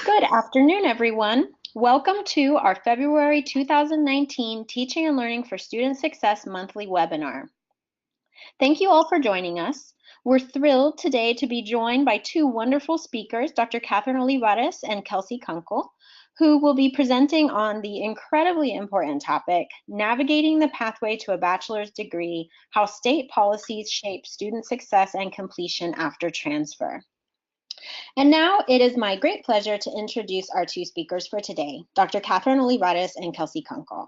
Good afternoon, everyone. Welcome to our February 2019 Teaching and Learning for Student Success monthly webinar. Thank you all for joining us. We're thrilled today to be joined by two wonderful speakers, Dr. Catherine Olivarez and Kelsey Kunkle, who will be presenting on the incredibly important topic, Navigating the Pathway to a Bachelor's Degree, How State Policies Shape Student Success and Completion After Transfer. And now it is my great pleasure to introduce our two speakers for today, Dr. Catherine Olivarez and Kelsey Kunkle.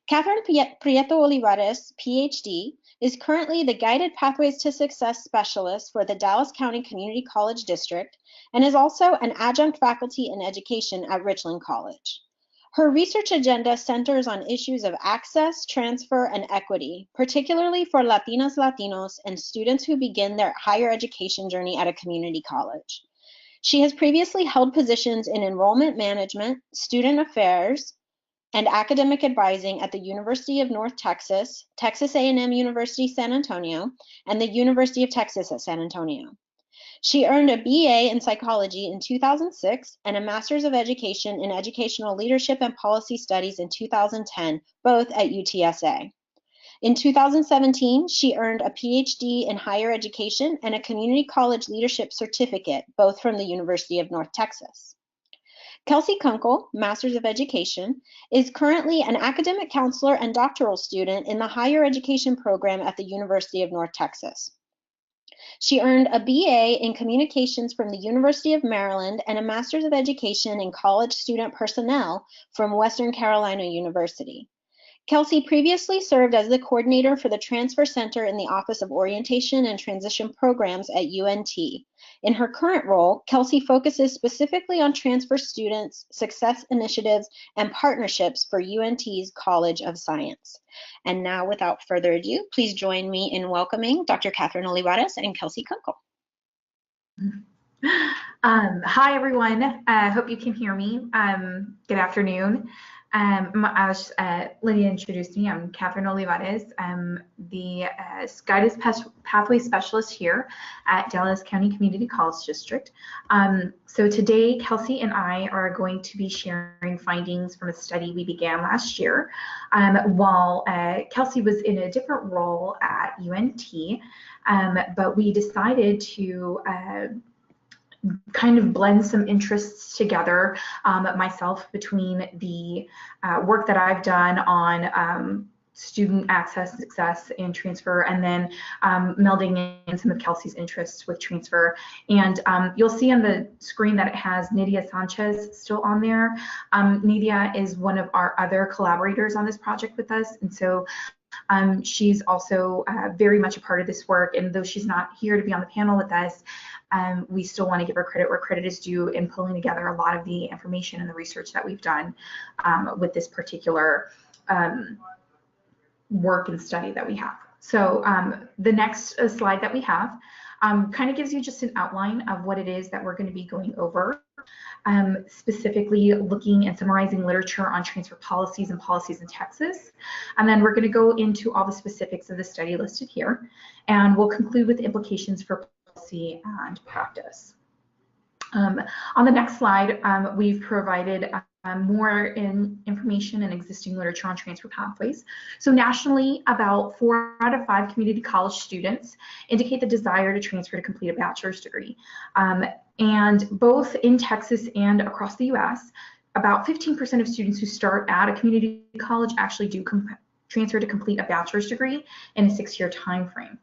Catherine Prieto Olivarez, PhD, is currently the Guided Pathways to Success Specialist for the Dallas County Community College District and is also an adjunct faculty in education at Richland College. Her research agenda centers on issues of access, transfer, and equity, particularly for Latinas, Latinos, and students who begin their higher education journey at a community college. She has previously held positions in enrollment management, student affairs, and academic advising at the University of North Texas, Texas A&M University San Antonio, and the University of Texas at San Antonio. She earned a BA in psychology in 2006 and a Master's of Education in Educational Leadership and Policy Studies in 2010, both at UTSA. In 2017, she earned a PhD in higher education and a community college leadership certificate, both from the University of North Texas. Kelsey Kunkle, Master's of Education, is currently an academic counselor and doctoral student in the higher education program at the University of North Texas. She earned a BA in Communications from the University of Maryland and a Master's of Education in College Student Personnel from Western Carolina University. Kelsey previously served as the coordinator for the Transfer Center in the Office of Orientation and Transition Programs at UNT. In her current role, Kelsey focuses specifically on transfer students, success initiatives, and partnerships for UNT's College of Science. And now, without further ado, please join me in welcoming Dr. Catherine Olivarez and Kelsey Kunkle. Hi, everyone. I hope you can hear me. Good afternoon. As Lydia introduced me, I'm Catherine Olivarez. I'm the Guided Pathway Specialist here at Dallas County Community College District. So today, Kelsey and I are going to be sharing findings from a study we began last year while Kelsey was in a different role at UNT, but we decided to kind of blend some interests together, myself, between the work that I've done on student access, success, and transfer, and then melding in some of Kelsey's interests with transfer. And you'll see on the screen that it has Nydia Sanchez still on there. Nydia is one of our other collaborators on this project with us, and so she's also very much a part of this work, and though she's not here to be on the panel with us, we still want to give her credit where credit is due in pulling together a lot of the information and the research that we've done with this particular work and study that we have. So the next slide that we have kind of gives you just an outline of what it is that we're going to be going over, specifically looking and summarizing literature on transfer policies and policies in Texas. And then we're going to go into all the specifics of the study listed here, and we'll conclude with implications for policy and practice. On the next slide, we've provided more information and existing literature on transfer pathways. So nationally, about 4 out of 5 community college students indicate the desire to transfer to complete a bachelor's degree. And both in Texas and across the US, about 15% of students who start at a community college actually do transfer to complete a bachelor's degree in a 6-year time frame.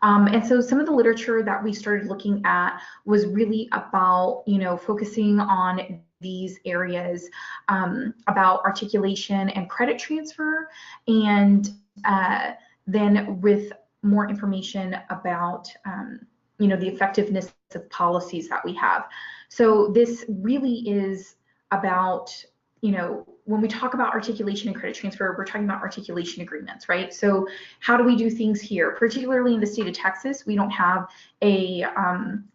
And so some of the literature that we started looking at was really about, focusing on these areas about articulation and credit transfer, and then with more information about, the effectiveness of policies that we have. So this really is about, when we talk about articulation and credit transfer, we're talking about articulation agreements, right? So how do we do things here? Particularly in the state of Texas, we don't have a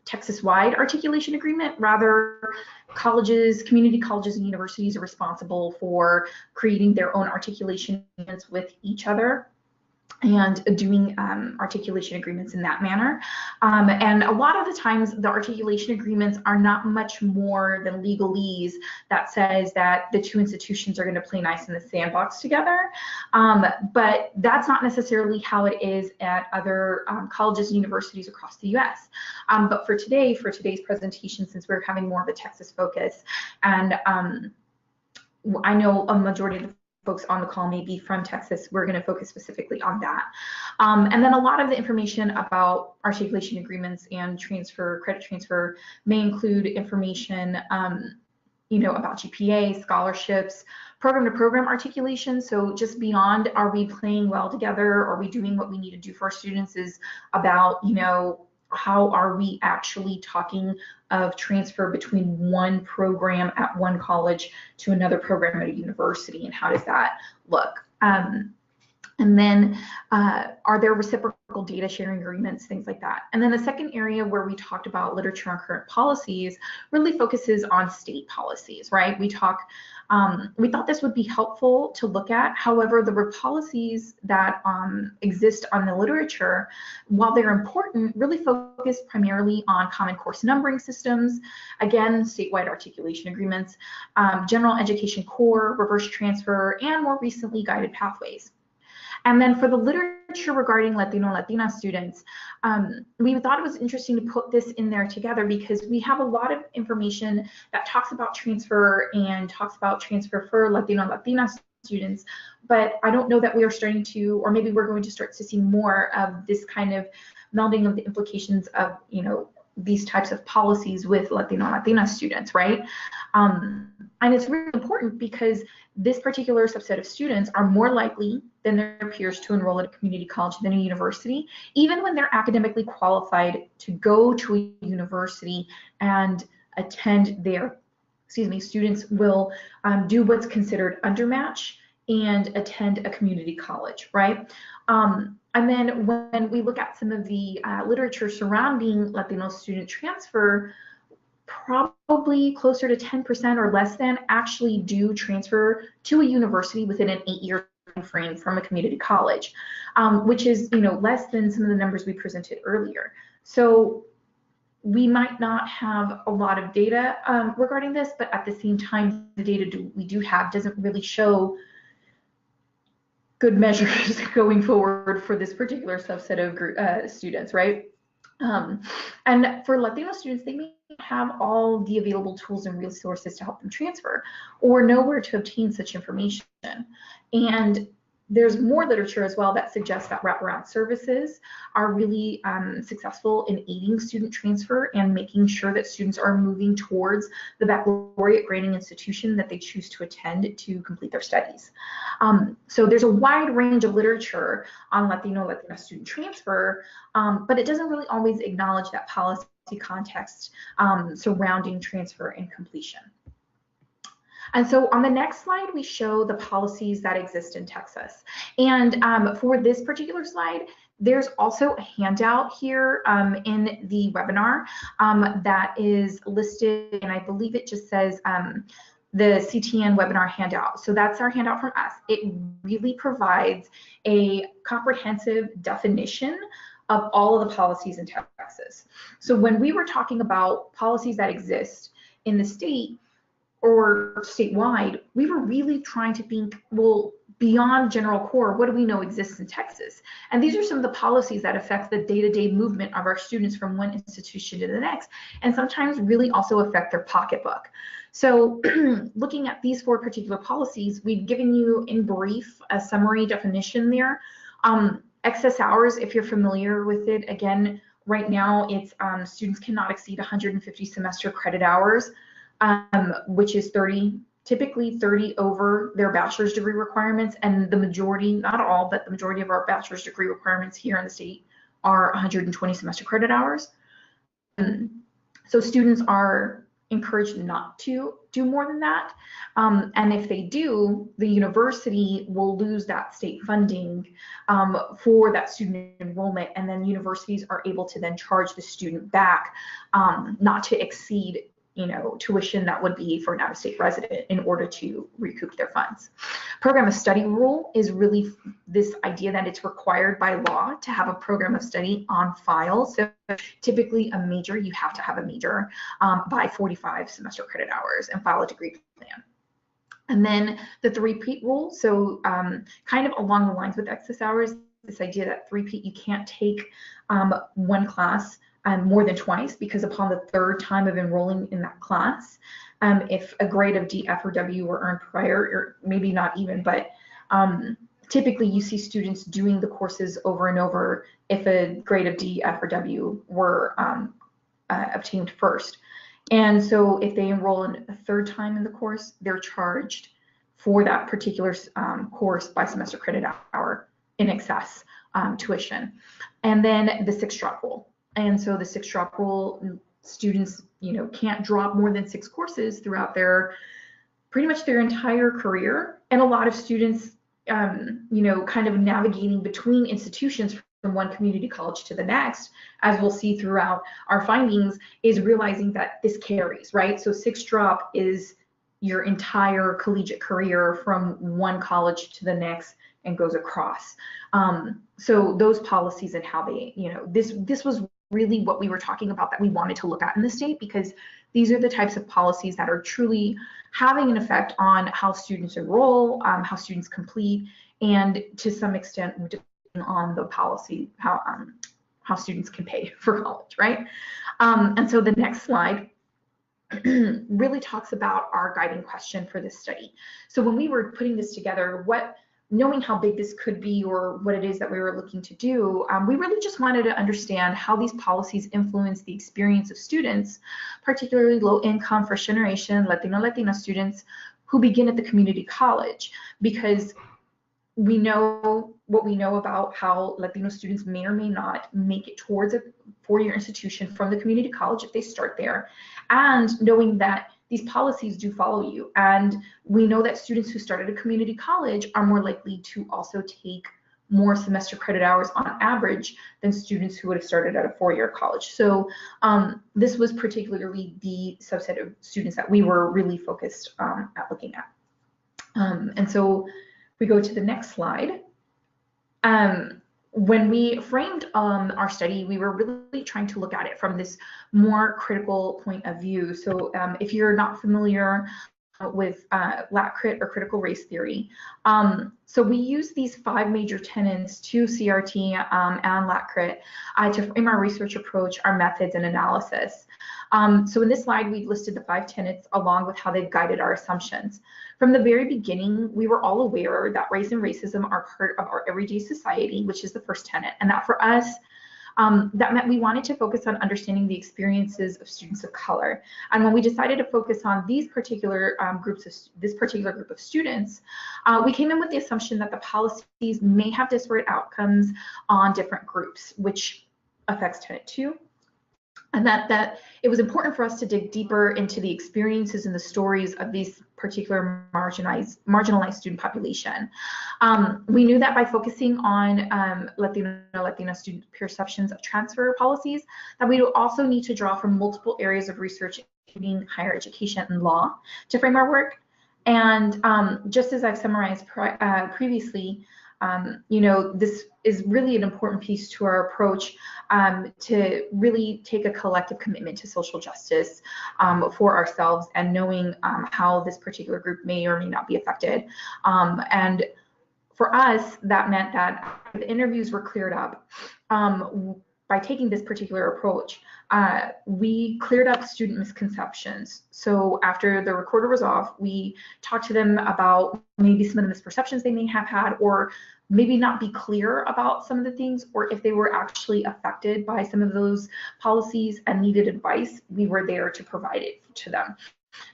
Texas-wide articulation agreement. Rather, colleges, community colleges and universities are responsible for creating their own articulation agreements with each other. and doing articulation agreements in that manner. And a lot of the times the articulation agreements are not much more than legalese that says that the two institutions are going to play nice in the sandbox together. But that's not necessarily how it is at other colleges and universities across the US. But for today's presentation, since we're having more of a Texas focus, and I know a majority of the folks on the call may be from Texas, we're going to focus specifically on that. And then a lot of the information about articulation agreements and credit transfer may include information about GPA, scholarships, program to program articulation. So just beyond, are we playing well together? Are we doing what we need to do for our students, is about, how are we actually talking of transfer between one program at one college to another program at a university, and how does that look? And then are there reciprocal data sharing agreements, things like that. And then the second area where we talked about literature on current policies really focuses on state policies, right? We thought this would be helpful to look at. However, the policies that exist on the literature, while they're important, really focus primarily on common course numbering systems, again, statewide articulation agreements, general education core, reverse transfer, and more recently, guided pathways. And then for the literature regarding Latino and Latina students, we thought it was interesting to put this in there together, because we have a lot of information that talks about transfer and talks about transfer for Latino and Latina students, but I don't know that we are starting to, or maybe we're going to start to see more of this kind of melding of the implications of, these types of policies with Latino and Latina students, right? And it's really important because this particular subset of students are more likely than their peers to enroll at a community college than a university, even when they're academically qualified to go to a university and attend there. Students will do what's considered undermatch and attend a community college, right? And then when we look at some of the literature surrounding Latino student transfer, probably closer to 10% or less than actually do transfer to a university within an 8-year frame from a community college, which is less than some of the numbers we presented earlier. So we might not have a lot of data regarding this, but at the same time, the data we do have doesn't really show good measures going forward for this particular subset of students, right? And for Latino students, they may have all the available tools and resources to help them transfer, or know where to obtain such information. And there's more literature as well that suggests that wraparound services are really successful in aiding student transfer and making sure that students are moving towards the baccalaureate grading institution that they choose to attend to complete their studies. So there's a wide range of literature on Latina student transfer, but it doesn't really always acknowledge that policy context surrounding transfer and completion. And so on the next slide, we show the policies that exist in Texas. And for this particular slide, there's also a handout here in the webinar that is listed, and I believe it just says the CTN webinar handout. So that's our handout from us. It really provides a comprehensive definition of all of the policies in Texas. So when we were talking about policies that exist in the state, or statewide, we were really trying to think, well, beyond general core, what do we know exists in Texas? And these are some of the policies that affect the day-to-day movement of our students from one institution to the next, and sometimes really also affect their pocketbook. So looking at these 4 particular policies, we've given you in brief a summary definition there. Excess hours, if you're familiar with it, again, right now it's students cannot exceed 150 semester credit hours, which is typically 30 over their bachelor's degree requirements, and the majority, not all, but the majority of our bachelor's degree requirements here in the state are 120 semester credit hours. So students are encouraged not to do more than that, and if they do, the university will lose that state funding for that student enrollment, and then universities are able to then charge the student back not to exceed tuition that would be for an out-of-state resident in order to recoup their funds. Program of study rule is really this idea that it's required by law to have a program of study on file. So typically a major, you have to have a major by 45 semester credit hours and file a degree plan. And then the three-peat rule, so kind of along the lines with excess hours, this idea that three-peat, you can't take one class more than twice, because upon the third time of enrolling in that class, if a grade of D, F, or W were earned prior, or maybe not even, but typically you see students doing the courses over and over if a grade of D, F, or W were obtained first. And so if they enroll in a third time in the course, they're charged for that particular course by semester credit hour in excess tuition. And then the 6-drop rule. And so the 6-drop rule, students, can't drop more than 6 courses throughout pretty much their entire career. And a lot of students, kind of navigating between institutions from one community college to the next, as we'll see throughout our findings, is realizing that this carries, right? So 6-drop is your entire collegiate career from one college to the next and goes across. So those policies and how they, this was really what we were talking about that we wanted to look at in the state, because these are the types of policies that are truly having an effect on how students enroll, how students complete, and to some extent depending on the policy, how students can pay for college, right? And so the next slide really talks about our guiding question for this study. So when we were putting this together, knowing how big this could be or what it is that we were looking to do, we really just wanted to understand how these policies influence the experience of students, particularly low-income, first-generation, Latina students who begin at the community college, because we know what we know about how Latino students may or may not make it towards a 4-year institution from the community college if they start there, and knowing that these policies do follow you. And we know that students who start at a community college are more likely to also take more semester credit hours on average than students who would have started at a 4-year college. So this was particularly the subset of students that we were really focused at looking at. And so we go to the next slide. When we framed our study, we were really trying to look at it from this more critical point of view. So if you're not familiar with LatCrit or critical race theory, so we use these 5 major tenets to CRT and LatCrit to frame our research approach, our methods, and analysis. So in this slide, we've listed the 5 tenets along with how they've guided our assumptions. From the very beginning, we were all aware that race and racism are part of our everyday society, which is the first tenet. And that for us, that meant we wanted to focus on understanding the experiences of students of color. And when we decided to focus on these particular this particular group of students, we came in with the assumption that the policies may have disparate outcomes on different groups, which affects tenet 2. And that it was important for us to dig deeper into the experiences and the stories of these particular marginalized student population. We knew that by focusing on Latina student perceptions of transfer policies, that we would also need to draw from multiple areas of research, including higher education and law, to frame our work. And just as I've summarized previously, this is really an important piece to our approach to really take a collective commitment to social justice for ourselves, and knowing how this particular group may or may not be affected. And for us, that meant that the interviews were cleared up. By taking this particular approach, we cleared up student misconceptions. So after the recorder was off, we talked to them about maybe some of the misperceptions they may have had, or maybe not be clear about some of the things, or if they were actually affected by some of those policies and needed advice, we were there to provide it to them.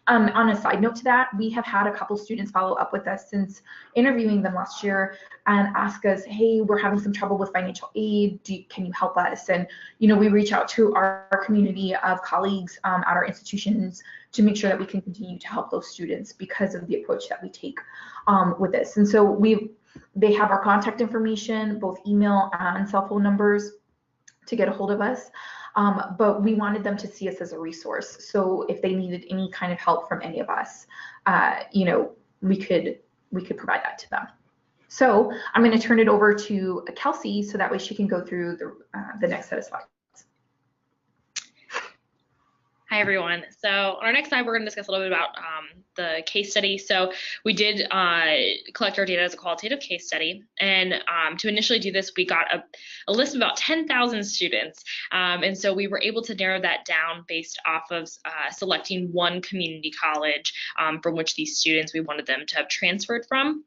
On a side note to that, we have had a couple students follow up with us since interviewing them last year and ask us, hey, we're having some trouble with financial aid, can you help us? And we reach out to our community of colleagues at our institutions to make sure that we can continue to help those students because of the approach that we take with this. And so they have our contact information, both email and cell phone numbers, to get a hold of us. but we wanted them to see us as a resource. So if they needed any kind of help from any of us, you know, we could provide that to them. So I'm going to turn it over to Kelsey so that way she can go through the next set of slides. Hi, everyone. So on our next slide, we're going to discuss a little bit about the case study. So we did collect our data as a qualitative case study. And to initially do this, we got a list of about 10,000 students. And so we were able to narrow that down based off of selecting one community college from which these students we wanted them to have transferred from.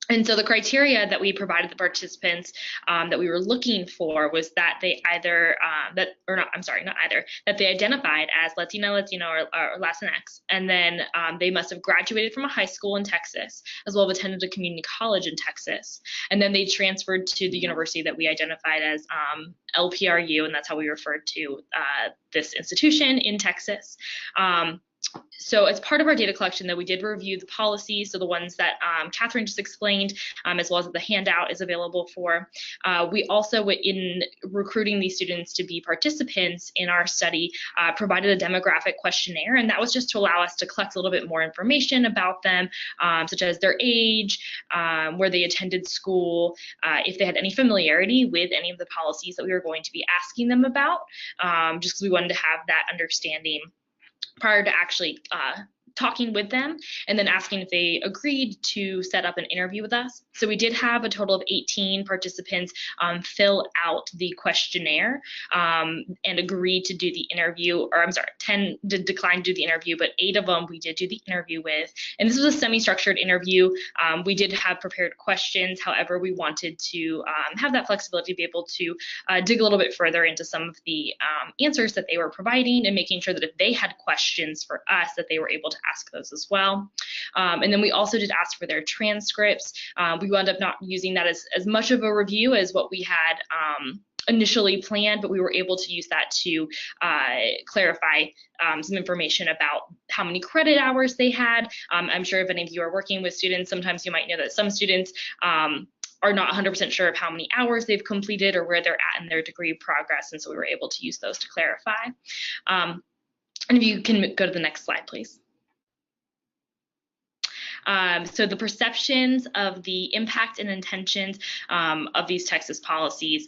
And so the criteria that we provided the participants that we were looking for was that they either that they identified as Latina, Latino, or Latinx, and then they must have graduated from a high school in Texas, as well as attended a community college in Texas, and then they transferred to the university that we identified as LPRU, and that's how we referred to this institution in Texas. So as part of our data collection, that we did review the policies, so the ones that Catherine just explained, as well as the handout is available for. We also, in recruiting these students to be participants in our study, provided a demographic questionnaire, and that was just to allow us to collect a little bit more information about them, such as their age, where they attended school, if they had any familiarity with any of the policies that we were going to be asking them about, just because we wanted to have that understanding prior to actually talking with them, and then asking if they agreed to set up an interview with us. So we did have a total of 18 participants fill out the questionnaire and agree to do the interview, or I'm sorry, 10 did decline to do the interview, but 8 of them we did do the interview with. And this was a semi-structured interview. We did have prepared questions. However, we wanted to have that flexibility to be able to dig a little bit further into some of the answers that they were providing, and making sure that if they had questions for us, that they were able to ask those as well. And then we also did ask for their transcripts. We wound up not using that as much of a review as what we had initially planned, but we were able to use that to clarify some information about how many credit hours they had. I'm sure if any of you are working with students, sometimes you might know that some students are not 100% sure of how many hours they've completed or where they're at in their degree progress, and so we were able to use those to clarify. And if you can go to the next slide, please. So the perceptions of the impact and intentions of these Texas policies.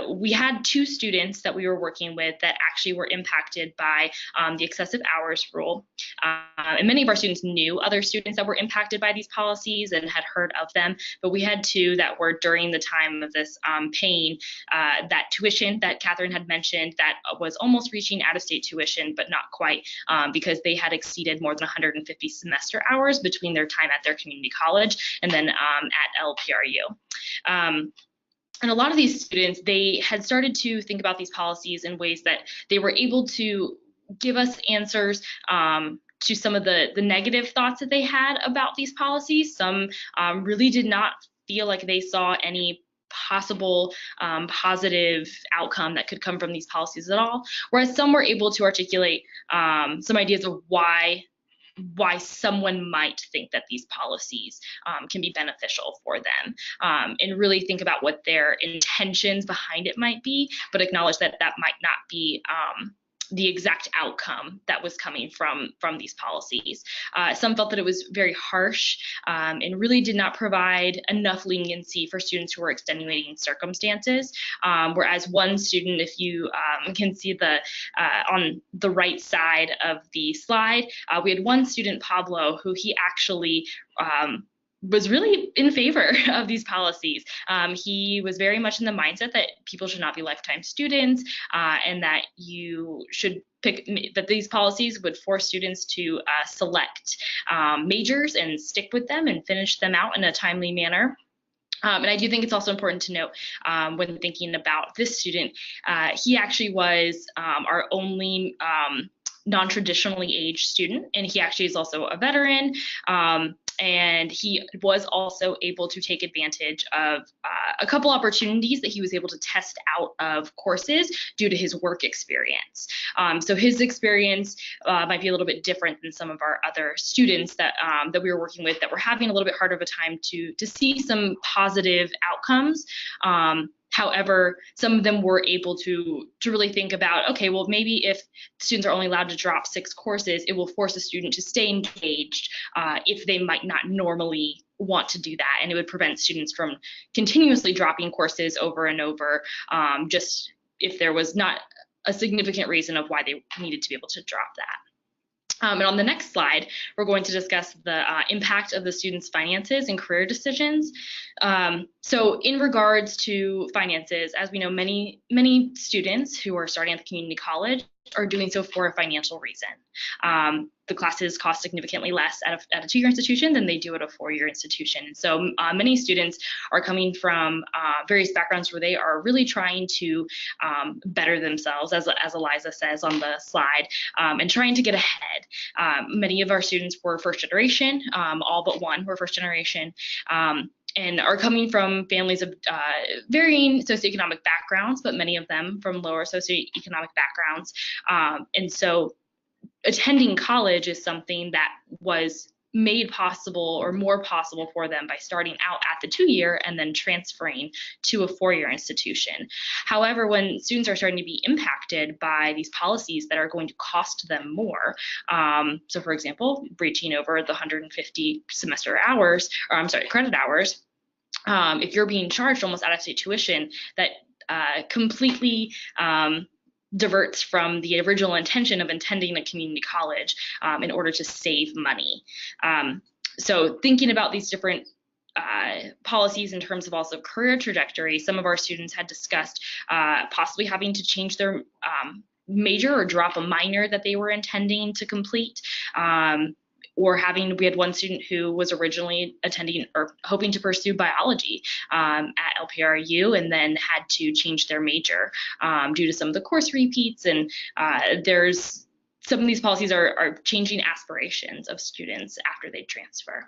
We had 2 students that we were working with that actually were impacted by the excessive hours rule. And many of our students knew other students that were impacted by these policies and had heard of them, but we had 2 that were during the time of this paying that tuition that Catherine had mentioned that was almost reaching out-of-state tuition, but not quite, because they had exceeded more than 150 semester hours between their time at their community college and then at LPRU. And a lot of these students, they had started to think about these policies in ways that they were able to give us answers to some of the negative thoughts that they had about these policies. Some really did not feel like they saw any possible positive outcome that could come from these policies at all, whereas some were able to articulate some ideas of why someone might think that these policies can be beneficial for them, and really think about what their intentions behind it might be, but acknowledge that that might not be the exact outcome that was coming from these policies. Some felt that it was very harsh and really did not provide enough leniency for students who were extenuating circumstances. Whereas one student, if you can see the on the right side of the slide, we had one student, Pablo, who he actually was really in favor of these policies. He was very much in the mindset that people should not be lifetime students, and that you should pick, that these policies would force students to select majors and stick with them and finish them out in a timely manner. And I do think it's also important to note when thinking about this student, he actually was our only non-traditionally aged student, and he actually is also a veteran. And he was also able to take advantage of a couple opportunities that he was able to test out of courses due to his work experience. So his experience might be a little bit different than some of our other students that that we were working with that were having a little bit harder of a time to see some positive outcomes. However, some of them were able to really think about, okay, well, maybe if students are only allowed to drop 6 courses, it will force a student to stay engaged if they might not normally want to do that. And it would prevent students from continuously dropping courses over and over, just if there was not a significant reason of why they needed to be able to drop that. And on the next slide, we're going to discuss the impact of the students' finances and career decisions. So in regards to finances, as we know, many students who are starting at the community college are doing so for a financial reason. The classes cost significantly less at a 2-year institution than they do at a 4-year institution. So many students are coming from various backgrounds where they are really trying to better themselves, as Eliza says on the slide, and trying to get ahead. Many of our students were first generation, all but one were first generation. And are coming from families of varying socioeconomic backgrounds, but many of them from lower socioeconomic backgrounds. And so attending college is something that was made possible or more possible for them by starting out at the 2-year and then transferring to a 4-year institution. However, when students are starting to be impacted by these policies that are going to cost them more, so for example, breaching over the 150 credit hours, if you're being charged almost out-of-state tuition, that completely diverts from the original intention of attending a community college in order to save money. So thinking about these different policies in terms of also career trajectory, some of our students had discussed possibly having to change their major or drop a minor that they were intending to complete. Or we had one student who was originally attending or hoping to pursue biology at LPRU and then had to change their major due to some of the course repeats. And there's some of these policies are changing aspirations of students after they transfer.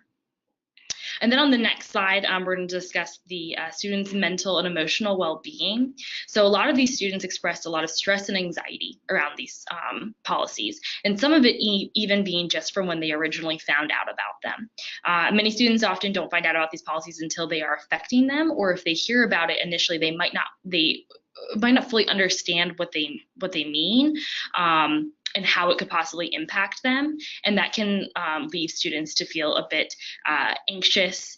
And then on the next slide, we're going to discuss the students' mental and emotional well-being. So a lot of these students expressed a lot of stress and anxiety around these policies, and some of it even being just from when they originally found out about them. Many students often don't find out about these policies until they are affecting them, or if they hear about it initially, they might not fully understand what they mean. And how it could possibly impact them. And that can lead students to feel a bit anxious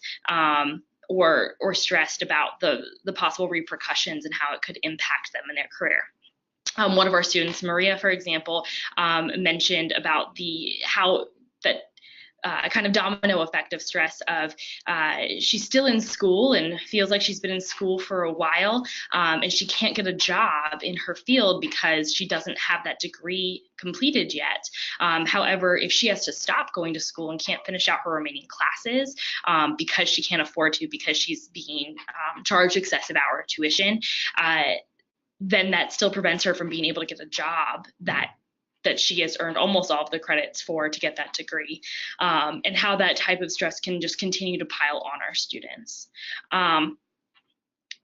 or stressed about the possible repercussions and how it could impact them in their career. One of our students, Maria, for example, mentioned about how that kind of domino effect of stress of she's still in school and feels like she's been in school for a while, and she can't get a job in her field because she doesn't have that degree completed yet. However, if she has to stop going to school and can't finish out her remaining classes because she can't afford to, because she's being charged excessive hour tuition, then that still prevents her from being able to get a job that she has earned almost all of the credits for to get that degree, and how that type of stress can just continue to pile on our students.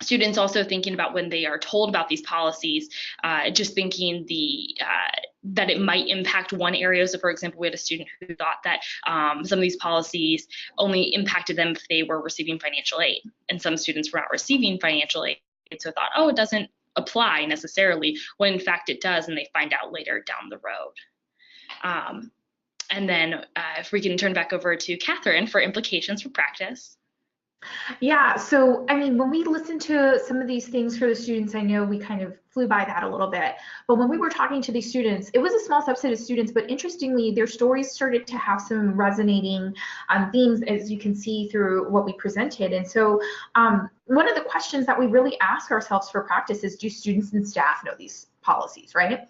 Students also thinking about when they are told about these policies, just thinking that it might impact one area. So for example, we had a student who thought that some of these policies only impacted them if they were receiving financial aid, and some students were not receiving financial aid, so thought, oh, it doesn't apply necessarily, when in fact it does, and they find out later down the road. And then if we can turn back over to Catherine for implications for practice. Yeah, so I mean, when we listened to some of these things for the students, I know we kind of flew by that a little bit, but when we were talking to these students, it was a small subset of students, but interestingly, their stories started to have some resonating themes, as you can see through what we presented. And so one of the questions that we really ask ourselves for practice is, do students and staff know these policies, right?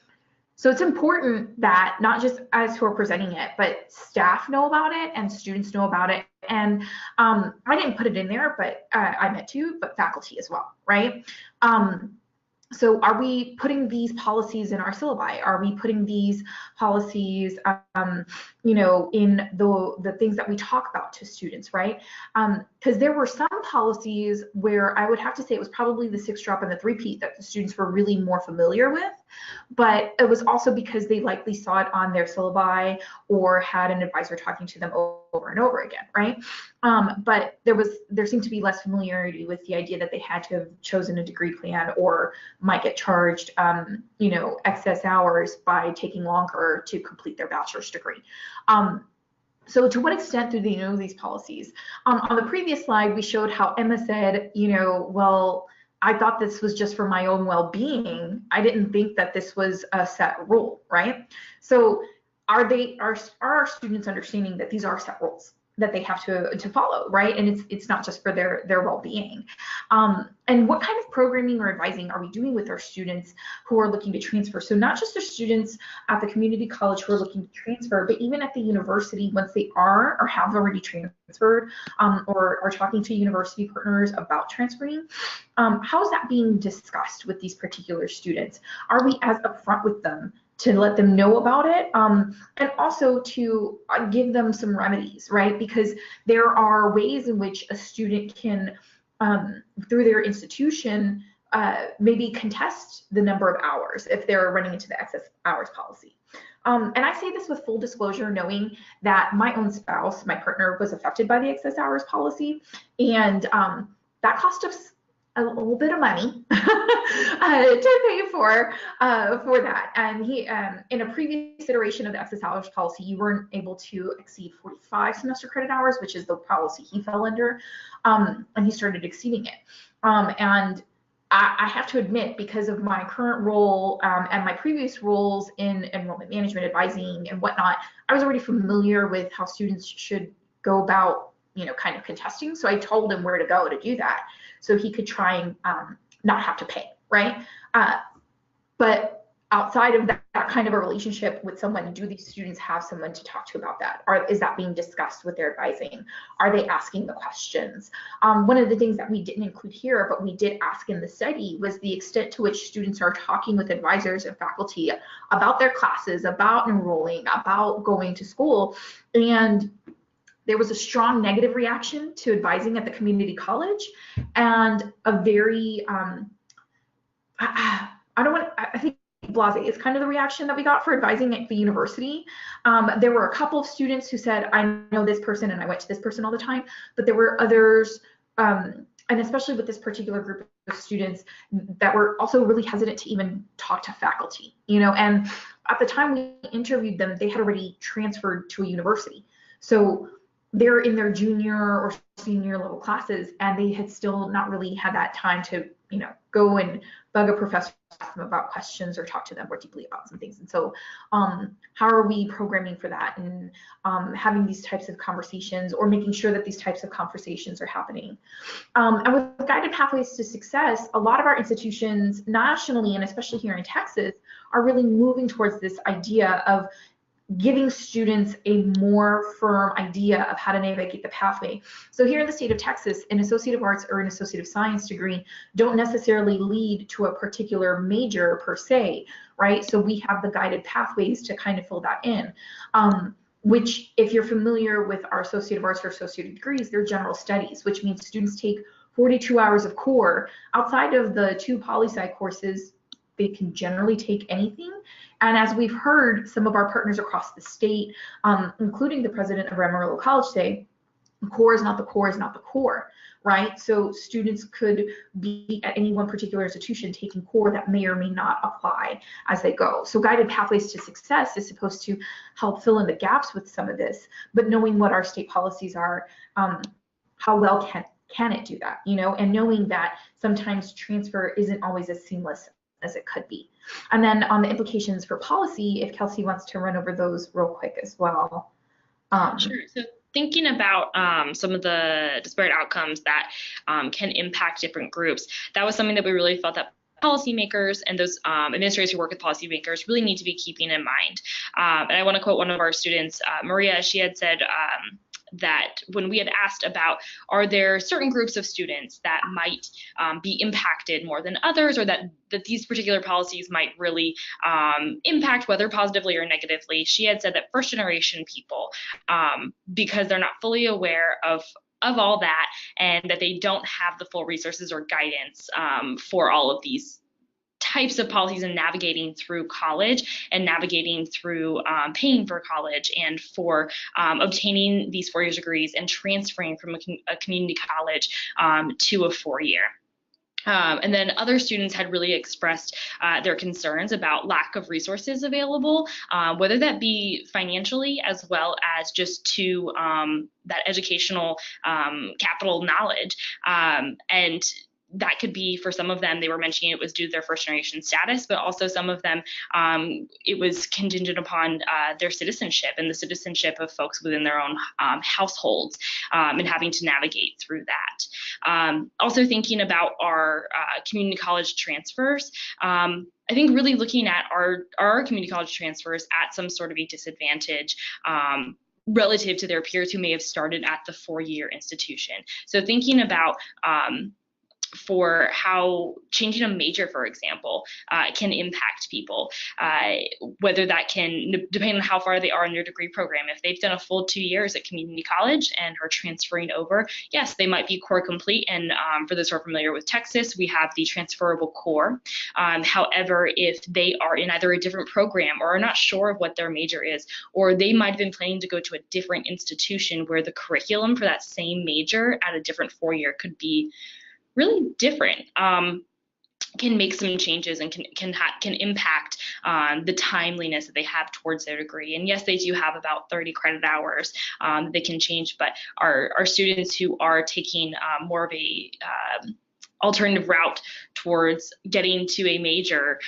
So it's important that not just us who are presenting it, but staff know about it and students know about it. And I didn't put it in there, but I meant to, but faculty as well, right? So are we putting these policies in our syllabi? Are we putting these policies, you know, in the things that we talk about to students, right? Because there were some policies where I would have to say it was probably the 6-drop and the 3-peat that the students were really more familiar with, but it was also because they likely saw it on their syllabi or had an advisor talking to them over and over again, right? But there seemed to be less familiarity with the idea that they had to have chosen a degree plan or might get charged, excess hours by taking longer to complete their bachelor's degree. So to what extent do they know these policies? On the previous slide, we showed how Emma said, well, I thought this was just for my own well-being. I didn't think that this was a set rule, right? So are our students understanding that these are set rules that they have to follow, right? And it's not just for their well-being. And what kind of programming or advising are we doing with our students who are looking to transfer? So not just the students at the community college who are looking to transfer, but even at the university once they are or have already transferred, or are talking to university partners about transferring. How is that being discussed with these particular students? Are we as upfront with them to let them know about it, and also to give them some remedies, right? Because there are ways in which a student can, through their institution, maybe contest the number of hours if they're running into the excess hours policy. And I say this with full disclosure, knowing that my own spouse, my partner, was affected by the excess hours policy, and that cost us a little bit of money to pay for that. And he, in a previous iteration of the excess hours policy, you weren't able to exceed 45 semester credit hours, which is the policy he fell under, and he started exceeding it. And I have to admit, because of my current role and my previous roles in enrollment management, advising, and whatnot, I was already familiar with how students should go about, kind of contesting. So I told him where to go to do that, so he could try and not have to pay, right? But outside of that kind of a relationship with someone, do these students have someone to talk to about that? Is that being discussed with their advising? Are they asking the questions? One of the things that we didn't include here, but we did ask in the study, was the extent to which students are talking with advisors and faculty about their classes, about enrolling, about going to school. And there was a strong negative reaction to advising at the community college, and a very, I think blasé is kind of the reaction that we got for advising at the university. There were a couple of students who said, I know this person and I went to this person all the time, but there were others, and especially with this particular group of students, that were also really hesitant to even talk to faculty, and at the time we interviewed them, they had already transferred to a university. So they're in their junior or senior level classes, and they had still not really had that time to, go and bug a professor, ask them about questions, or talk to them more deeply about some things. And so how are we programming for that, and having these types of conversations, or making sure that these types of conversations are happening? And with Guided Pathways to Success, a lot of our institutions nationally, and especially here in Texas, are really moving towards this idea of giving students a more firm idea of how to navigate the pathway. So here in the state of Texas, an Associate of Arts or an Associate of Science degree don't necessarily lead to a particular major per se, right? So we have the guided pathways to kind of fill that in, which, if you're familiar with our Associate of Arts or Associate degrees, they're general studies, which means students take 42 hours of core. Outside of the 2 poli-sci courses, they can generally take anything. And as we've heard some of our partners across the state, including the president of Amarillo College, say, core is not the core is not the core, right? So students could be at any one particular institution taking core that may or may not apply as they go. So Guided Pathways to Success is supposed to help fill in the gaps with some of this, but knowing what our state policies are, how well can it do that, and knowing that sometimes transfer isn't always as seamless as it could be. And then on the implications for policy, if Kelsey wants to run over those real quick as well. Sure. So thinking about some of the disparate outcomes that can impact different groups, that was something that we really felt that policymakers and those administrators who work with policymakers really need to be keeping in mind. And I want to quote one of our students, Maria. She had said that when we had asked about, are there certain groups of students that might be impacted more than others, or that these particular policies might really impact, whether positively or negatively, she had said that first generation people, because they're not fully aware of all that, and that they don't have the full resources or guidance for all of these types of policies in navigating through college and navigating through paying for college and for obtaining these 4-year degrees and transferring from a community college to a 4-year. And then other students had really expressed their concerns about lack of resources available, whether that be financially as well as just to that educational capital knowledge. And that could be, for some of them, they were mentioning it was due to their first generation status, but also some of them, it was contingent upon their citizenship and the citizenship of folks within their own households, and having to navigate through that. Also thinking about our community college transfers, I think really looking at our community college transfers at some sort of a disadvantage relative to their peers who may have started at the 4-year institution. So thinking about for how changing a major, for example, can impact people, whether that can, depending on how far they are in their degree program. If they've done a full 2 years at community college and are transferring over, yes, they might be core complete. And for those who are familiar with Texas, we have the transferable core. However, if they are in either a different program or are not sure of what their major is, or they might have been planning to go to a different institution where the curriculum for that same major at a different 4-year could be really different, can make some changes and can impact the timeliness that they have towards their degree. And yes, they do have about 30 credit hours they can change, but our students who are taking more of a alternative route towards getting to a major,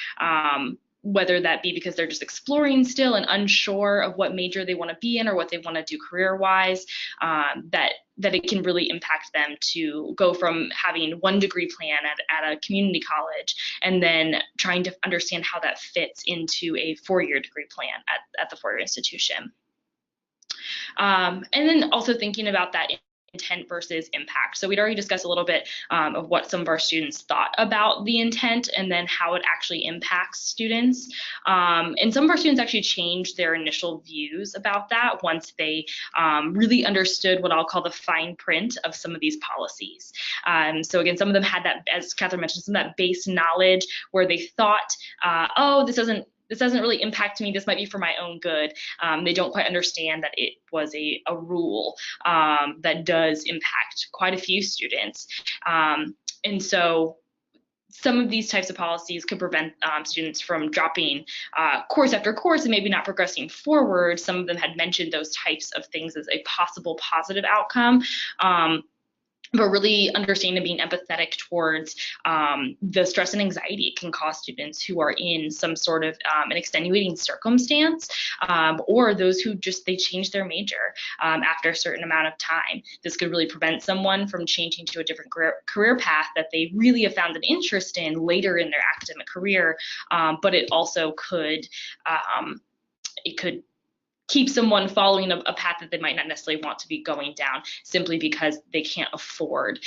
whether that be because they're just exploring still and unsure of what major they want to be in or what they want to do career-wise, that it can really impact them to go from having one degree plan at a community college and then trying to understand how that fits into a 4-year degree plan at the 4-year institution. And then also thinking about that intent versus impact. So we'd already discussed a little bit of what some of our students thought about the intent and then how it actually impacts students. And some of our students actually changed their initial views about that once they really understood what I'll call the fine print of some of these policies. So again, some of them had that, as Catherine mentioned, some of that base knowledge where they thought, oh, this doesn't really impact me. This might be for my own good. They don't quite understand that it was a rule that does impact quite a few students. And so some of these types of policies could prevent students from dropping course after course and maybe not progressing forward. Some of them had mentioned those types of things as a possible positive outcome. But really understanding and being empathetic towards the stress and anxiety it can cause students who are in some sort of an extenuating circumstance, or those who just, they change their major after a certain amount of time. This could really prevent someone from changing to a different career path that they really have found an interest in later in their academic career, but it also could, it could keep someone following a path that they might not necessarily want to be going down simply because they can't afford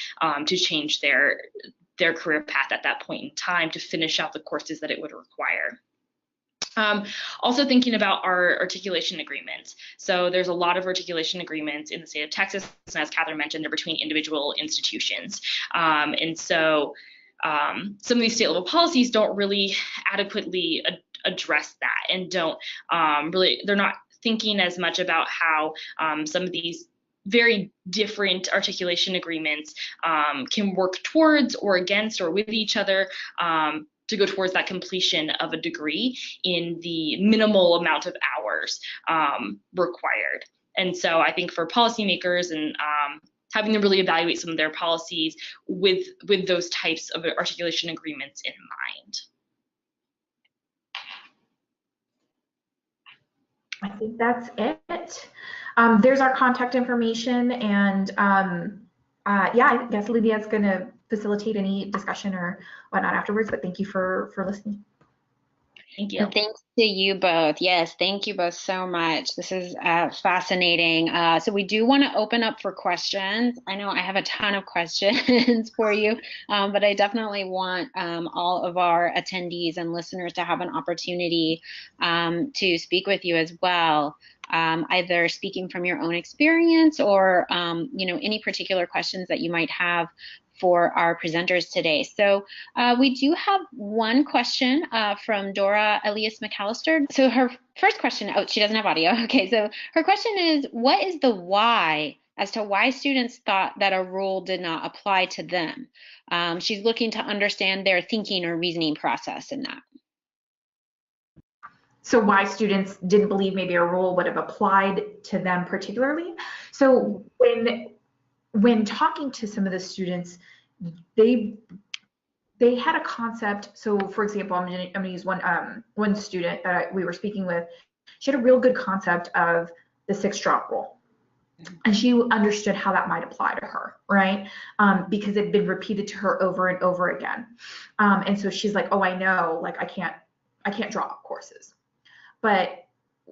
to change their career path at that point in time to finish out the courses that it would require. Also thinking about our articulation agreements. So there's a lot of articulation agreements in the state of Texas, and as Catherine mentioned, they're between individual institutions. And so some of these state level policies don't really adequately address that and don't really, they're not thinking as much about how some of these very different articulation agreements can work towards or against or with each other to go towards that completion of a degree in the minimal amount of hours required. And so I think for policymakers and having them really evaluate some of their policies with those types of articulation agreements in mind. I think that's it. There's our contact information, and yeah, I guess Lydia's going to facilitate any discussion or whatnot afterwards, but thank you for listening. Thank you. And thanks to you both. Yes, thank you both so much. This is fascinating. So we do want to open up for questions. I know I have a ton of questions for you, but I definitely want all of our attendees and listeners to have an opportunity to speak with you as well, either speaking from your own experience or you know, any particular questions that you might have for our presenters today. So we do have one question from Dora Elias McAllister. So her first question, oh, she doesn't have audio. Okay, so her question is, what is the why as to why students thought that a rule did not apply to them? She's looking to understand their thinking or reasoning process in that. So why students didn't believe maybe a rule would have applied to them particularly. So when talking to some of the students, they had a concept. So for example, I'm gonna use one student that we were speaking with. She had a real good concept of the 6-drop rule. And she understood how that might apply to her, right? Because it had been repeated to her over and over again. And so she's like, oh, I know, like I can't drop courses. But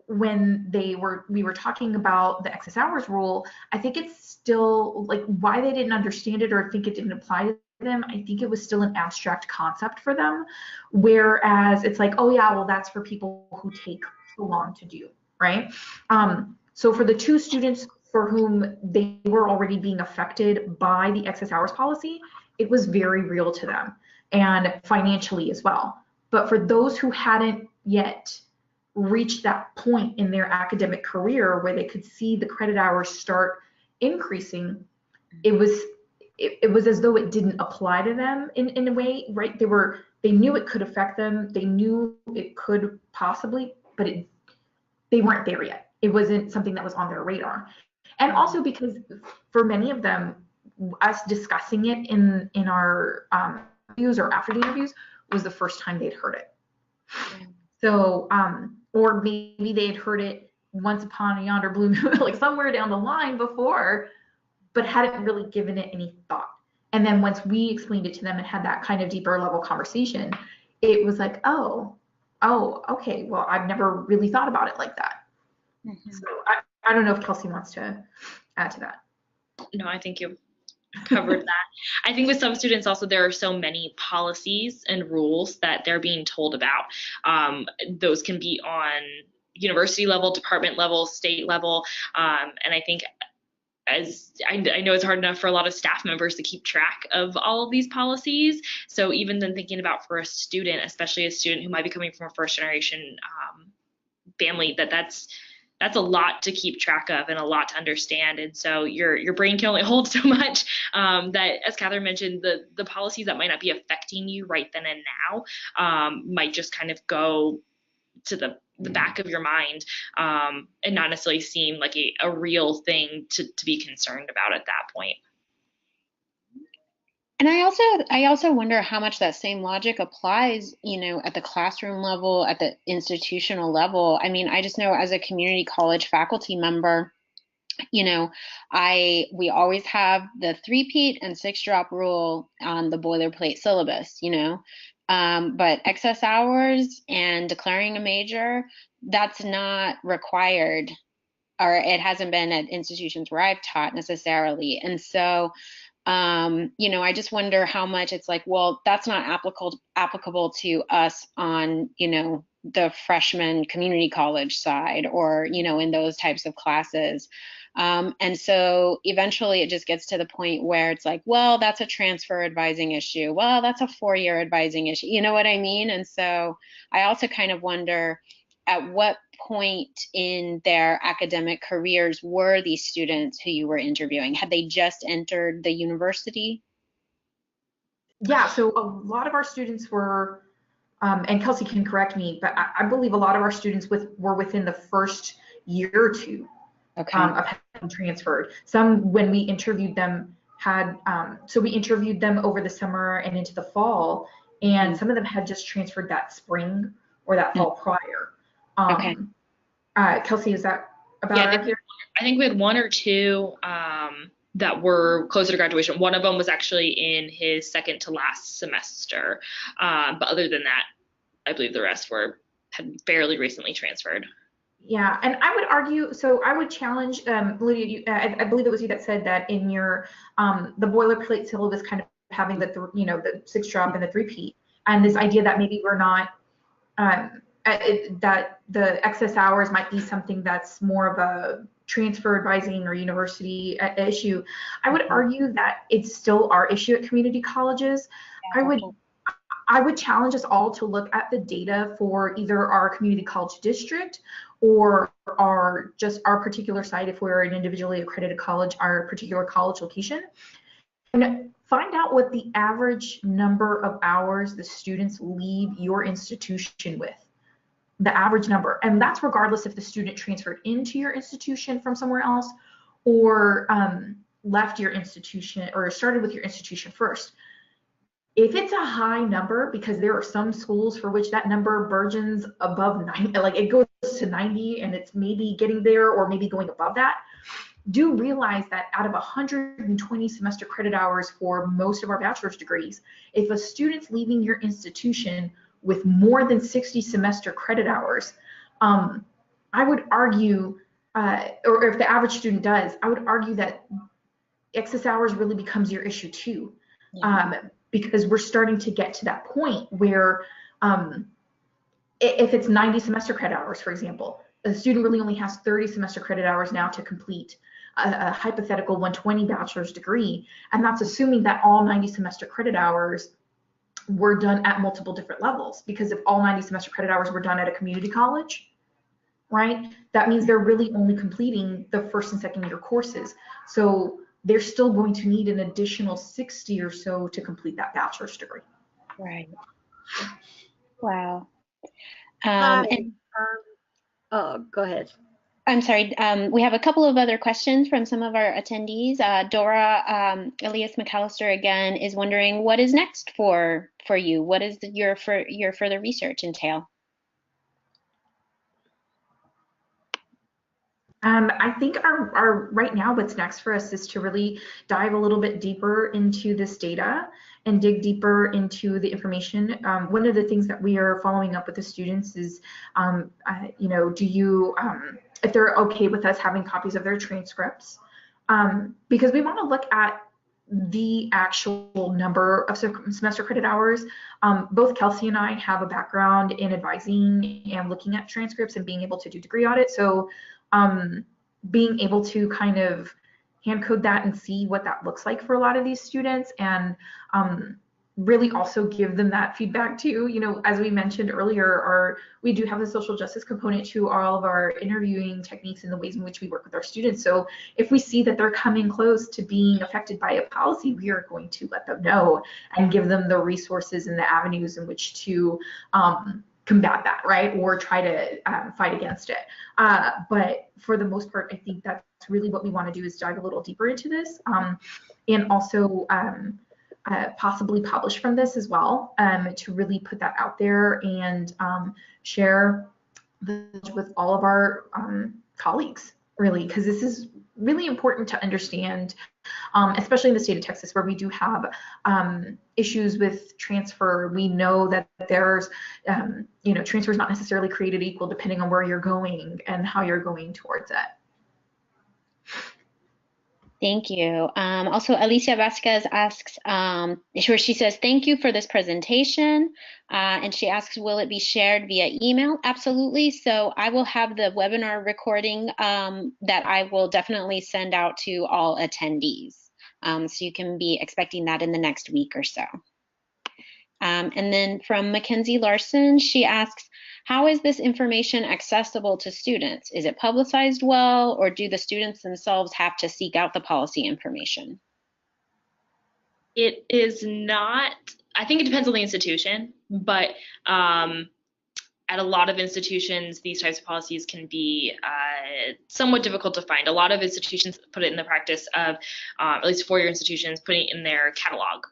when we were talking about the excess hours rule, I think it's still like why they didn't understand it or think it didn't apply to them. I think it was still an abstract concept for them. Whereas it's like, oh yeah, well that's for people who take so long to do, right? So for the 2 students for whom they were already being affected by the excess hours policy, it was very real to them and financially as well. But for those who hadn't yet reached that point in their academic career where they could see the credit hours start increasing, it was as though it didn't apply to them in a way, right? They knew it could affect them. They knew it could possibly, but they weren't there yet. It wasn't something that was on their radar. And also because for many of them, us discussing it in our interviews or after the interviews was the first time they'd heard it. So, or maybe they had heard it once upon a yonder blue moon, like somewhere down the line before, but hadn't really given it any thought. And then once we explained it to them and had that kind of deeper level conversation, it was like, oh, okay, well, I've never really thought about it like that. Mm-hmm. So I don't know if Kelsey wants to add to that. No, I think you covered that. I think with some students also, there are so many policies and rules that they're being told about. Those can be on university level, department level, state level. And I think as I know it's hard enough for a lot of staff members to keep track of all of these policies. So even then thinking about for a student, especially a student who might be coming from a first generation family, that's a lot to keep track of and a lot to understand. And so your brain can only hold so much that, as Catherine mentioned, the policies that might not be affecting you right then and now might just kind of go to the back of your mind and not necessarily seem like a real thing to be concerned about at that point. And I also wonder how much that same logic applies, at the classroom level, at the institutional level. I mean, I just know as a community college faculty member, we always have the 3-peat and 6-drop rule on the boilerplate syllabus, but excess hours and declaring a major, that's not required, or it hasn't been at institutions where I've taught necessarily. And so I just wonder how much it's like, well, that's not applicable to us on, the freshman community college side or, in those types of classes. And so eventually it just gets to the point where it's like, well, that's a transfer advising issue. Well, that's a 4-year advising issue. You know what I mean? And so I also kind of wonder, at what point in their academic careers were these students who you were interviewing? Had they just entered the university? Yeah, so a lot of our students were, and Kelsey can correct me, but I believe a lot of our students were within the first year or two of having transferred. Some, when we interviewed them, so we interviewed them over the summer and into the fall, and some of them had just transferred that spring or that fall prior. Kelsey, is that about accurate? I think we had 1 or 2 that were closer to graduation. One of them was actually in his second to last semester. But other than that, I believe the rest had fairly recently transferred. Yeah, and I would argue, so I would challenge, Lydia, I believe it was you that said that in your, the boilerplate syllabus kind of having the 6-drop and the 3-peat, and this idea that maybe we're not, that the excess hours might be something that's more of transfer advising or university issue, I would argue that it's still our issue at community colleges. I would challenge us all to look at the data for either our community college district or our particular site, if we're an individually accredited college, our particular college location, and find out what the average number of hours the students leave your institution with. The average number, and that's regardless if the student transferred into your institution from somewhere else or left your institution or started with your institution first. If it's a high number, because there are some schools for which that number burgeons above 90, like it goes to 90 and it's maybe getting there or maybe going above that, do realize that out of 120 semester credit hours for most of our bachelor's degrees, if a student's leaving your institution with more than 60 semester credit hours, I would argue, or if the average student does, I would argue that excess hours really becomes your issue too. Yeah. Because we're starting to get to that point where if it's 90 semester credit hours, for example, a student really only has 30 semester credit hours now to complete a hypothetical 120 bachelor's degree, and that's assuming that all 90 semester credit hours were done at multiple different levels. Because if all 90 semester credit hours were done at a community college, right, that means they're really only completing the first and second year courses. So they're still going to need an additional 60 or so to complete that bachelor's degree. Right. Wow. Oh, go ahead. I'm sorry. We have a couple of other questions from some of our attendees. Dora Elias McAllister again is wondering, what is next for you? What is your further research entail? I think our right now what's next for us is to really dive a little bit deeper into this data and dig deeper into the information. One of the things that we are following up with the students is, you know, if they're okay with us having copies of their transcripts, because we want to look at the actual number of semester credit hours. Both Kelsey and I have a background in advising and looking at transcripts and being able to do degree audit. So being able to kind of hand code that and see what that looks like for a lot of these students, and really also give them that feedback too. You know, as we mentioned earlier, we do have a social justice component to all of our interviewing techniques and the ways in which we work with our students. So if we see that they're coming close to being affected by a policy, we are going to let them know and give them the resources and the avenues in which to combat that, right, or try to fight against it. But for the most part, I think that's really what we want to do, is dive a little deeper into this, and also possibly publish from this as well, to really put that out there and share with all of our colleagues, really, because this is really important to understand, especially in the state of Texas, where we do have issues with transfer. We know that there's, you know, transfer is not necessarily created equal depending on where you're going and how you're going towards it. Thank you. Also, Alicia Vasquez asks, she says, thank you for this presentation. And she asks, will it be shared via email? Absolutely. So I will have the webinar recording that I will definitely send out to all attendees. So you can be expecting that in the next week or so. And then from Mackenzie Larson, she asks, how is this information accessible to students? Is it publicized well, or do the students themselves have to seek out the policy information? It is not, I think it depends on the institution, but at a lot of institutions, these types of policies can be somewhat difficult to find. A lot of institutions put it in the practice of, at least four-year institutions, putting it in their catalog.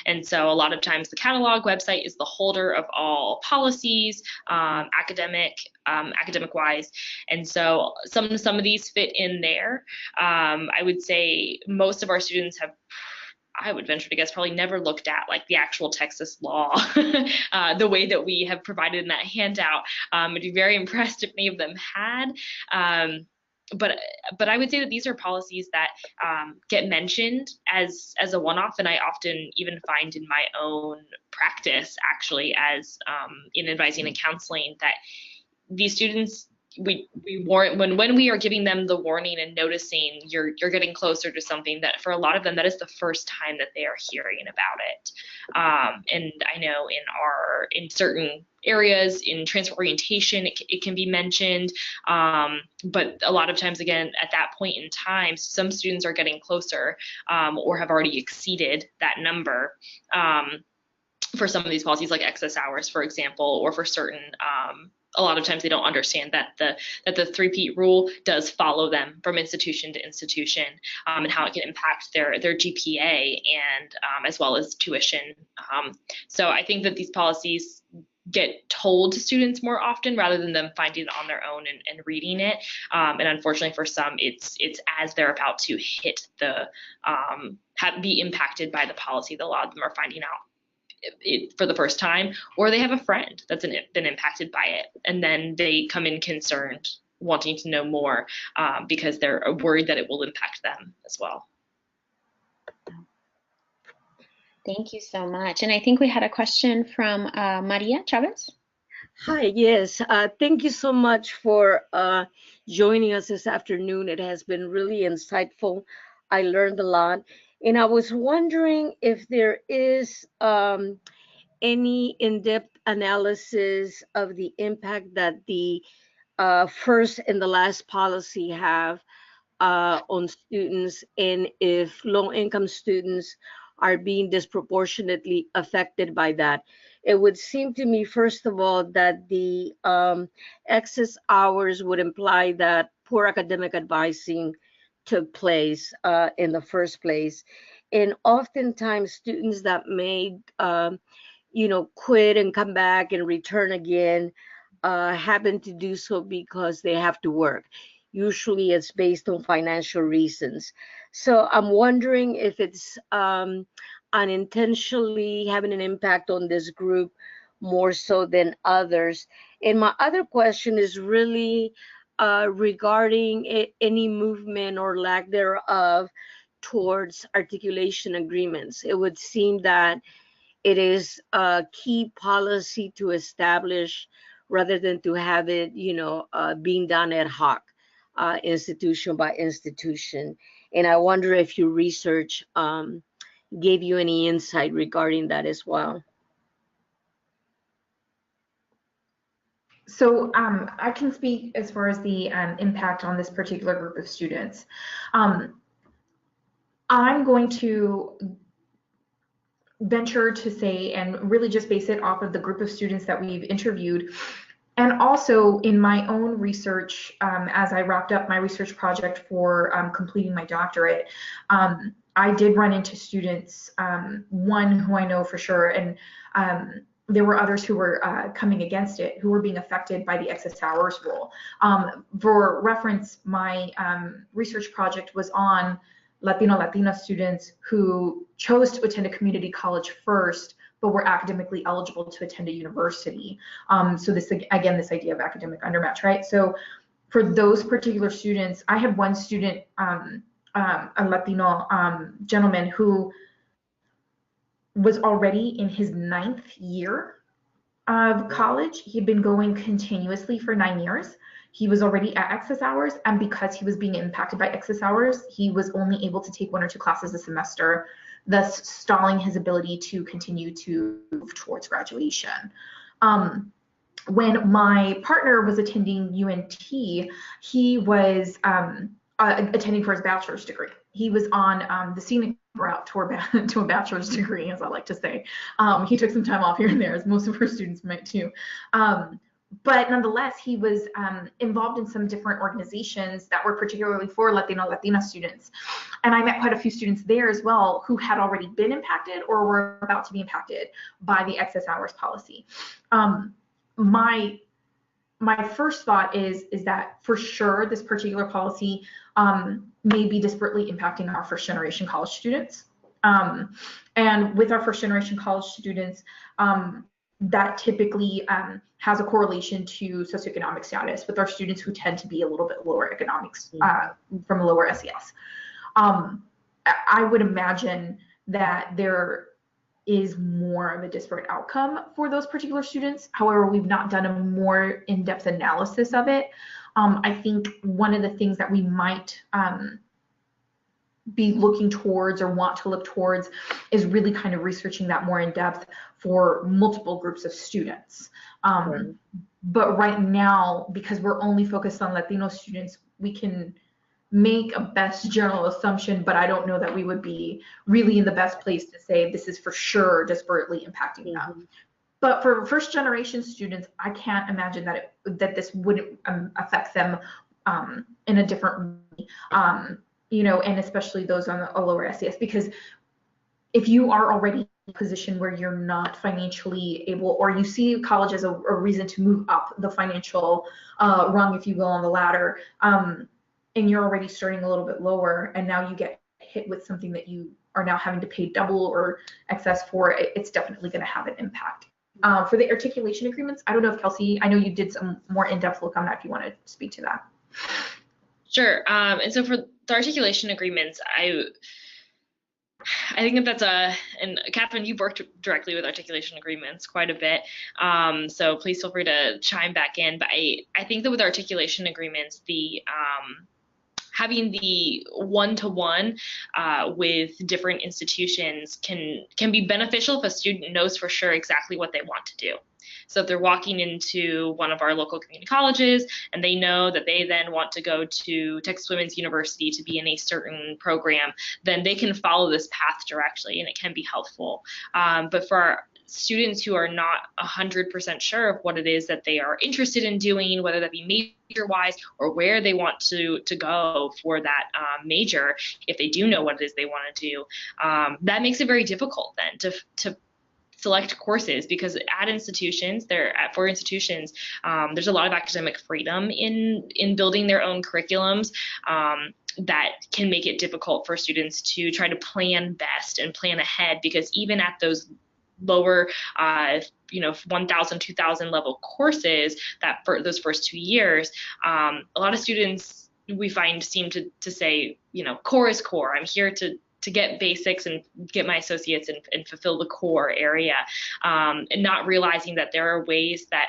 And so a lot of times the catalog website is the holder of all policies, academic-wise. And so some of these fit in there. I would say most of our students have, I would venture to guess, probably never looked at like the actual Texas law the way that we have provided in that handout. I'd be very impressed if any of them had. But I would say that these are policies that get mentioned as a one-off, and I often even find in my own practice, actually, as in advising and counseling, that these students we warn when we are giving them the warning and noticing you're getting closer to something, that for a lot of them that is the first time that they are hearing about it. And I know in certain areas in transfer orientation it can be mentioned, but a lot of times, again, at that point in time, some students are getting closer or have already exceeded that number for some of these policies, like excess hours, for example, or for certain a lot of times they don't understand that the three-peat rule does follow them from institution to institution, and how it can impact their GPA and as well as tuition. So I think that these policies get told to students more often rather than them finding it on their own and reading it. And unfortunately for some, it's as they're about to hit be impacted by the policy that a lot of them are finding out it for the first time, or they have a friend that's been impacted by it, and then they come in concerned, wanting to know more because they're worried that it will impact them as well. Thank you so much. And I think we had a question from Maria Chavez. Hi, yes. Thank you so much for joining us this afternoon. It has been really insightful. I learned a lot. And I was wondering if there is any in-depth analysis of the impact that the first and the last policy have on students, and if low-income students are being disproportionately affected by that. It would seem to me, first of all, that the excess hours would imply that poor academic advising took place in the first place. And oftentimes students that may, quit and come back and return again happen to do so because they have to work. Usually it's based on financial reasons. So I'm wondering if it's unintentionally having an impact on this group more so than others. And my other question is really regarding any movement or lack thereof towards articulation agreements. It would seem that it is a key policy to establish rather than to have it, being done ad hoc, institution by institution. And I wonder if your research gave you any insight regarding that as well. So I can speak as far as the impact on this particular group of students. I'm going to venture to say, and really just base it off of the group of students that we've interviewed, and also in my own research, as I wrapped up my research project for completing my doctorate, I did run into students, one who I know for sure, and there were others who were coming against it, who were being affected by the excess hours rule. For reference, my research project was on Latina students who chose to attend a community college first, but were academically eligible to attend a university. So this, again, this idea of academic undermatch, right? So for those particular students, I had one student, a Latino gentleman who was already in his 9th year of college. He'd been going continuously for 9 years. He was already at excess hours, and because he was being impacted by excess hours, he was only able to take 1 or 2 classes a semester, thus stalling his ability to continue to move towards graduation. When my partner was attending UNT, he was attending for his bachelor's degree. He was on the scenic route to a bachelor's degree, as I like to say. He took some time off here and there, as most of our students might too. But nonetheless, he was involved in some different organizations that were particularly for Latina students. And I met quite a few students there as well who had already been impacted or were about to be impacted by the excess hours policy. My first thought is that for sure this particular policy may be disparately impacting our first generation college students. And with our first generation college students, that typically has a correlation to socioeconomic status with our students who tend to be a little bit lower economics from a lower SES. I would imagine that there is more of a disparate outcome for those particular students. However, we've not done a more in-depth analysis of it. I think one of the things that we might be looking towards or want to look towards is really kind of researching that more in depth for multiple groups of students. Right. But right now, because we're only focused on Latino students, we can make a best general assumption, but I don't know that we would be really in the best place to say this is for sure disparately impacting them. But for first generation students, I can't imagine that this wouldn't affect them in a different way, you know, and especially those on a lower SES, because if you are already in a position where you're not financially able, or you see college as a reason to move up the financial rung, if you will, on the ladder, and you're already starting a little bit lower, and now you get hit with something that you are now having to pay double or excess for, it's definitely going to have an impact. For the articulation agreements, I don't know if Kelsey, I know you did some more in-depth look on that, if you want to speak to that. Sure. And so for the articulation agreements, I think that's and Catherine, you've worked directly with articulation agreements quite a bit. So please feel free to chime back in. But I think that with articulation agreements, having the one-to-one with different institutions can be beneficial if a student knows for sure exactly what they want to do. So if they're walking into one of our local community colleges and they know that they then want to go to Texas Women's University to be in a certain program, then they can follow this path directly, and it can be helpful. But for our students who are not 100% sure of what it is that they are interested in doing, whether that be major-wise or where they want to go for that major, if they do know what it is they want to do, that makes it very difficult then to select courses, because at institutions, for institutions, there's a lot of academic freedom in building their own curriculums that can make it difficult for students to try to plan best and plan ahead, because even at those lower 1,000, 2,000 level courses that for those first 2 years, a lot of students we find seem to say, core is core. I'm here to get basics and get my associates and fulfill the core area, and not realizing that there are ways that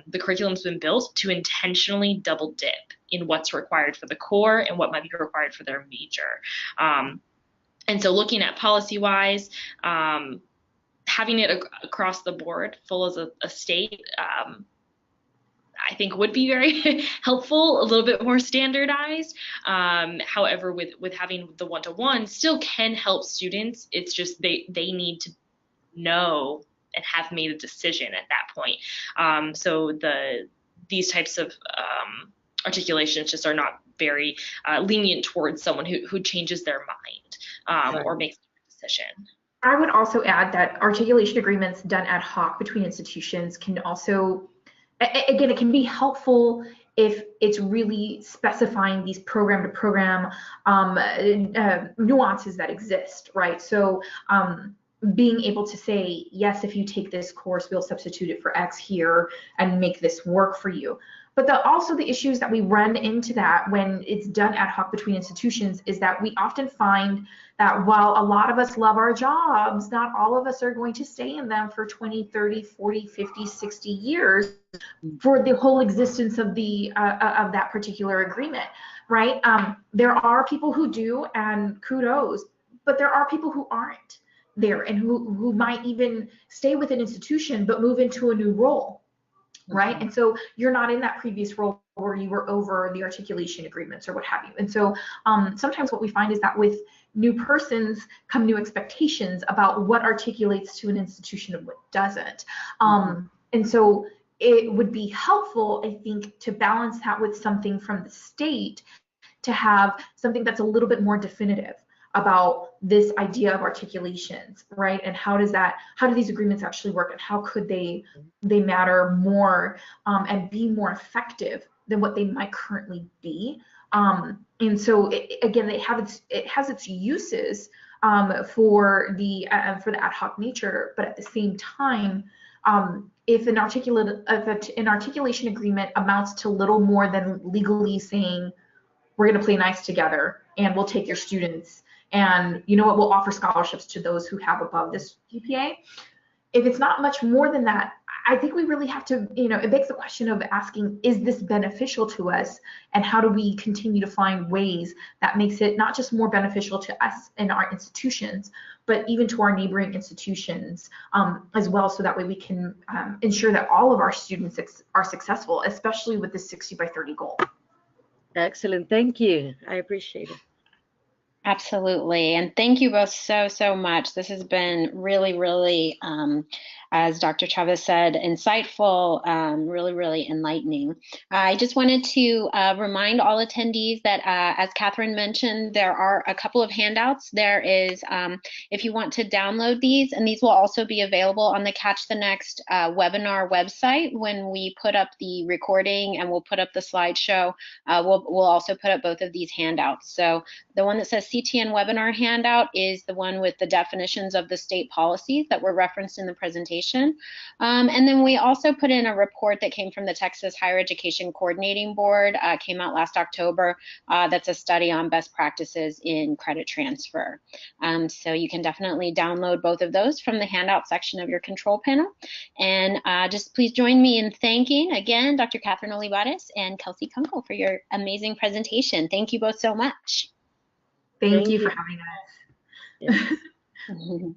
the curriculum's been built to intentionally double dip in what's required for the core and what might be required for their major. And so looking at policy-wise, having it across the board, full as a state, I think would be very helpful, a little bit more standardized. However, with having the one-to-one still can help students. It's just they need to know and have made a decision at that point. So these types of articulations just are not very lenient towards someone who changes their mind or makes a decision. I would also add that articulation agreements done ad hoc between institutions can also, again, it can be helpful if it's really specifying these program to program nuances that exist, right? So being able to say, yes, if you take this course, we'll substitute it for X here and make this work for you. But also the issues that we run into that when it's done ad hoc between institutions is that we often find that while a lot of us love our jobs, not all of us are going to stay in them for 20, 30, 40, 50, 60 years for the whole existence of of that particular agreement, right? There are people who do, and kudos, but there are people who aren't there and who might even stay with an institution but move into a new role. Right. And so you're not in that previous role where you were over the articulation agreements or what have you. And so sometimes what we find is that with new persons come new expectations about what articulates to an institution and what doesn't. And so it would be helpful, I think, to balance that with something from the state, to have something that's a little bit more definitive about this idea of articulations, right? And how do these agreements actually work, and how could they matter more and be more effective than what they might currently be? And so again, it has its uses for the ad hoc nature, but at the same time, if an articulation agreement amounts to little more than legally saying, we're going to play nice together and we'll take your students, and you know what, we'll offer scholarships to those who have above this GPA. If it's not much more than that, I think we really have to, it begs the question of asking, is this beneficial to us? And how do we continue to find ways that makes it not just more beneficial to us in our institutions, but even to our neighboring institutions as well, so that way we can ensure that all of our students are successful, especially with the 60 by 30 goal. Excellent. Thank you. I appreciate it. Absolutely. And thank you both so much. This has been really, as Dr. Chavez said, insightful, really enlightening. I just wanted to remind all attendees that, as Catherine mentioned, there are a couple of handouts. There is, if you want to download these, and these will also be available on the Catch the Next webinar website when we put up the recording, and we'll put up the slideshow. We'll also put up both of these handouts. So the one that says CTN webinar handout is the one with the definitions of the state policies that were referenced in the presentation. And then we also put in a report that came from the Texas Higher Education Coordinating Board, came out last October. That's a study on best practices in credit transfer. So you can definitely download both of those from the handout section of your control panel. And just please join me in thanking, again, Dr. Catherine Olivarez and Kelsey Kunkle for your amazing presentation. Thank you both so much. Thank you for having us. Yeah.